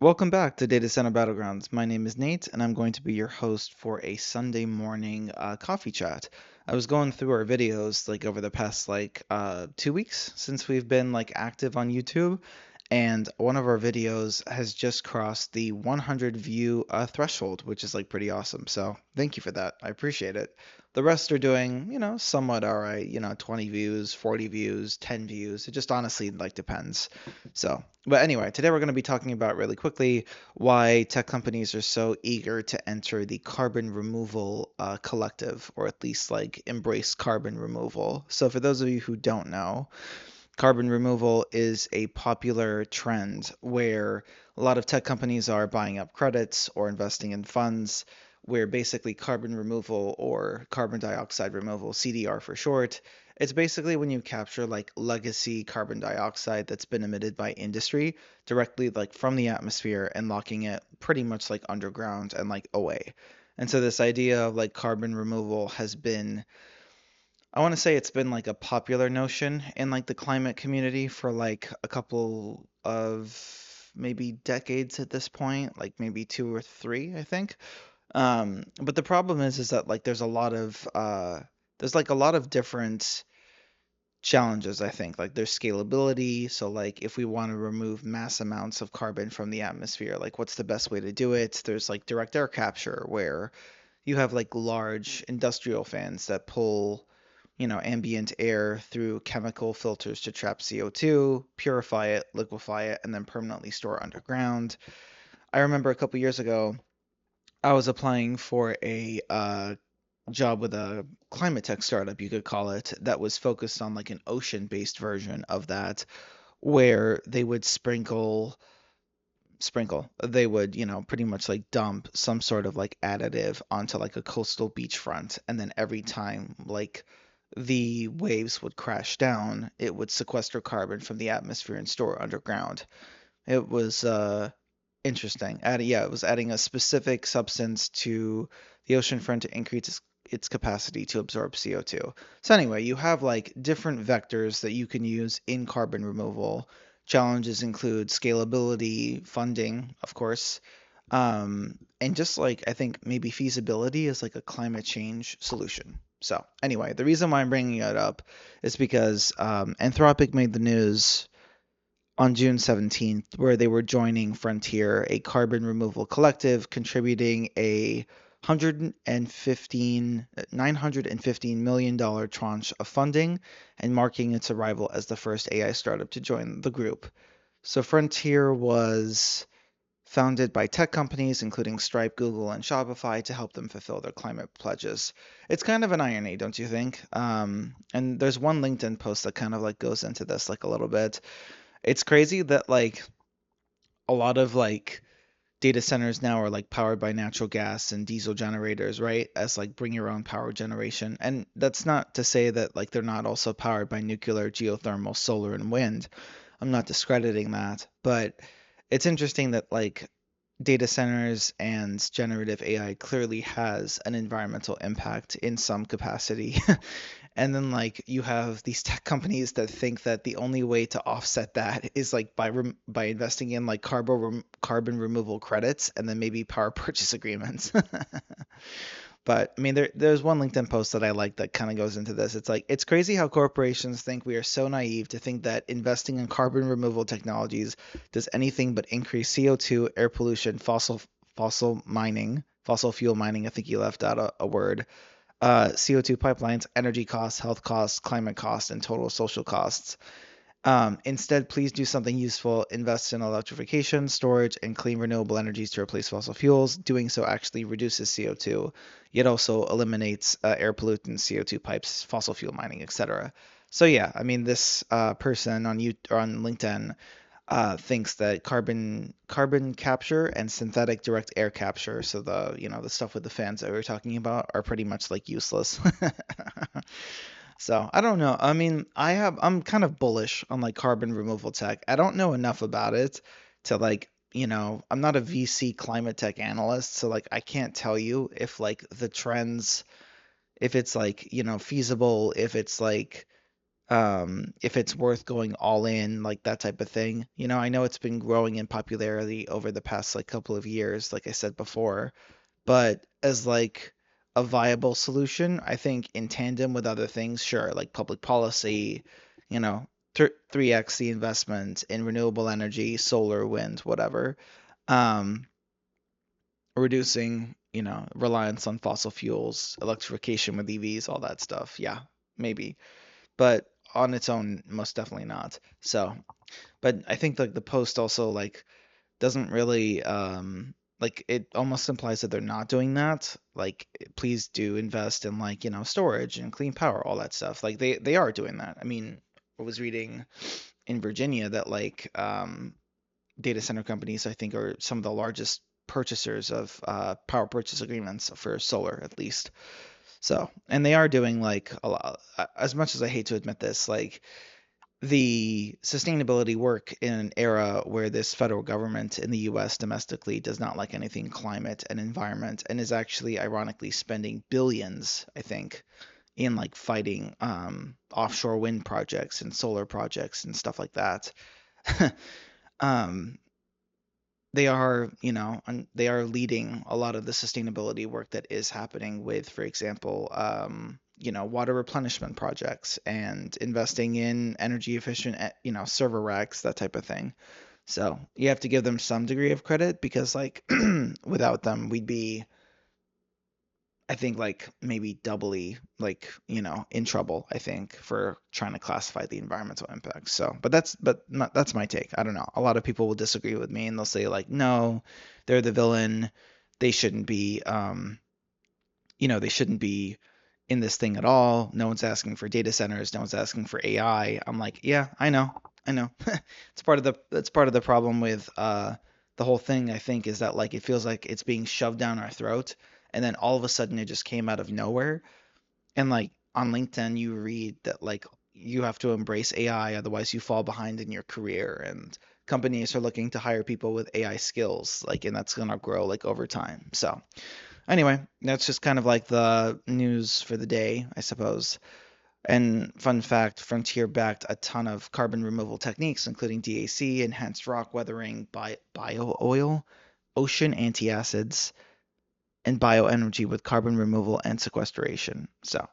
Welcome back to Data Center Battlegrounds. My name is Nate, and I'm going to be your host for a Sunday morning coffee chat. I was going through our videos like over the past 2 weeks since we've been like active on YouTube, and one of our videos has just crossed the 100 view threshold, which is like pretty awesome. So thank you for that. I appreciate it. The rest are doing, somewhat all right. 20 views, 40 views, 10 views. It just honestly like depends. So, but anyway, today we're going to be talking about really quickly why tech companies are so eager to enter the carbon removal collective, or at least like embrace carbon removal. So, for those of you who don't know, carbon removal is a popular trend where a lot of tech companies are buying up credits or investing in funds where basically carbon removal or carbon dioxide removal, CDR for short, it's basically when you capture like legacy carbon dioxide that's been emitted by industry directly like from the atmosphere and locking it pretty much like underground and like away. And so this idea of like carbon removal has been, I want to say it's been like a popular notion in like the climate community for like a couple of maybe decades at this point, like maybe two or three, I think. But the problem is that like there's like a lot of different challenges, I think. Like there's scalability, so like if we want to remove mass amounts of carbon from the atmosphere, like what's the best way to do it? There's like direct air capture where you have like large industrial fans that pull, ambient air through chemical filters to trap CO2, purify it, liquefy it, and then permanently store underground. I remember a couple years ago, I was applying for a job with a climate tech startup, you could call it, that was focused on like an ocean-based version of that, where they would they would pretty much like dump some sort of like additive onto like a coastal beachfront, and then every time like the waves would crash down, it would sequester carbon from the atmosphere and store underground. It was interesting. Yeah, it was adding a specific substance to the ocean front to increase its capacity to absorb CO2. So anyway, you have like different vectors that you can use in carbon removal. Challenges include scalability, funding, of course, and just like I think maybe feasibility is like a climate change solution. So anyway, the reason why I'm bringing it up is because Anthropic made the news on June 17th, where they were joining Frontier, a carbon removal collective, contributing a 115 $915 million tranche of funding and marking its arrival as the first AI startup to join the group. So Frontier was founded by tech companies including Stripe, Google, and Shopify to help them fulfill their climate pledges. It's kind of an irony, don't you think? And there's one LinkedIn post that kind of like goes into this like a little bit. It's crazy that like a lot of like data centers now are like powered by natural gas and diesel generators, right? As like bring your own power generation. And that's not to say that like they're not also powered by nuclear, geothermal, solar, and wind. I'm not discrediting that, but it's interesting that like data centers and generative AI clearly has an environmental impact in some capacity. And then like you have these tech companies that think that the only way to offset that is like by investing in like carbon removal credits and then maybe power purchase agreements. But I mean, there's one LinkedIn post that I like that kind of goes into this. It's like, it's crazy how corporations think we are so naive to think that investing in carbon removal technologies does anything but increase CO2, air pollution, fossil fuel mining. I think you left out a word. CO2 pipelines, energy costs, health costs, climate costs, and total social costs. Instead, please do something useful. Invest in electrification, storage, and clean renewable energies to replace fossil fuels. Doing so actually reduces CO2, yet also eliminates air pollutants, CO2 pipes, fossil fuel mining, etc. So yeah, I mean, this person on or on LinkedIn thinks that carbon capture and synthetic direct air capture, so the stuff with the fans that we were talking about, are pretty much like useless. So I don't know. I mean, I'm kind of bullish on like carbon removal tech. I don't know enough about it to like, I'm not a VC climate tech analyst, so like I can't tell you if like the trends, if it's like, feasible, if it's like if it's worth going all in, like that type of thing. I know it's been growing in popularity over the past like couple of years, like I said before, but as like a viable solution, I think in tandem with other things, sure, like public policy, you know, 3x the investment in renewable energy, solar, wind, whatever, um, reducing, reliance on fossil fuels, electrification with EVs, all that stuff. Yeah, maybe, but on its own, most definitely not. So, but I think like the post also like doesn't really like it almost implies that they're not doing that. Like please do invest in like, storage and clean power, all that stuff. Like they are doing that. I mean, I was reading in Virginia that like data center companies I think are some of the largest purchasers of power purchase agreements for solar at least. So, and they are doing like a lot, as much as I hate to admit this, like the sustainability work in an era where this federal government in the US domestically does not like anything climate and environment and is actually ironically spending billions, I think, in like fighting offshore wind projects and solar projects and stuff like that. um, they are, they are leading a lot of the sustainability work that is happening with, for example, water replenishment projects and investing in energy efficient, server racks, that type of thing. So you have to give them some degree of credit because, like, without them, we'd be, I think, like maybe doubly, like, in trouble, I think, for trying to classify the environmental impacts. So, that's my take. I don't know. A lot of people will disagree with me and they'll say, like, no, they're the villain. They shouldn't be, they shouldn't be in this thing at all. No one's asking for data centers. No one's asking for AI. I'm like, yeah, I know. I know. It's part of the problem with the whole thing, I think, is that like it feels like it's being shoved down our throat and then all of a sudden it just came out of nowhere. And like on LinkedIn you read that like you have to embrace AI otherwise you fall behind in your career and companies are looking to hire people with AI skills like and that's going to grow like over time. So, anyway, that's just kind of like the news for the day, I suppose. And fun fact, Frontier backed a ton of carbon removal techniques, including DAC, enhanced rock weathering, bio oil, ocean antacids, and bioenergy with carbon removal and sequestration. So,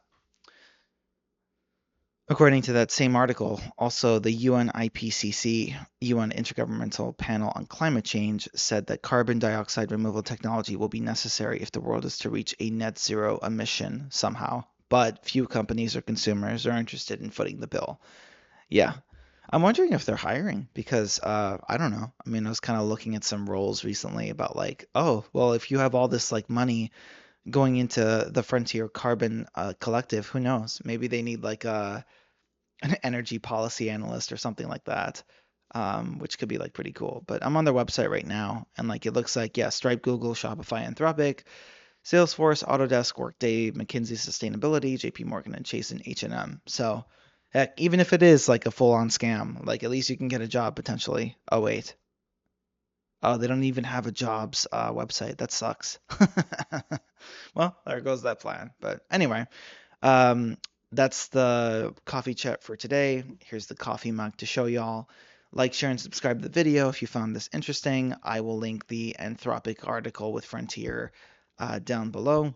according to that same article, also the UN IPCC, UN Intergovernmental Panel on Climate Change, said that carbon dioxide removal technology will be necessary if the world is to reach a net zero emission somehow. But few companies or consumers are interested in footing the bill. Yeah. I'm wondering if they're hiring because I don't know. I mean, I was kind of looking at some roles recently about like, oh, well, if you have all this like money going into the Frontier Carbon Collective, who knows? Maybe they need like an energy policy analyst or something like that, which could be like pretty cool. But I'm on their website right now, and like it looks like yeah, Stripe, Google, Shopify, Anthropic, Salesforce, Autodesk, Workday, McKinsey Sustainability, J.P. Morgan, and Chase and H&M. So heck, even if it is like a full-on scam, like at least you can get a job potentially. Oh wait, oh they don't even have a jobs website. That sucks. Well, there goes that plan. But anyway, um, that's the coffee chat for today. Here's the coffee mug to show y'all. Like, share, and subscribe to the video if you found this interesting. I will link the Anthropic article with Frontier down below.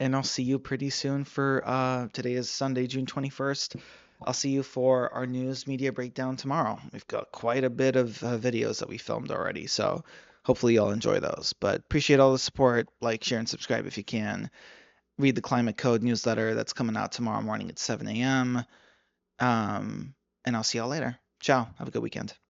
And I'll see you pretty soon for today is Sunday, June 21st. I'll see you for our news media breakdown tomorrow. We've got quite a bit of videos that we filmed already, so hopefully you'll enjoy those. But appreciate all the support. Like, share, and subscribe if you can. Read the Climate Code newsletter that's coming out tomorrow morning at 7 a.m. And I'll see y'all later. Ciao. Have a good weekend.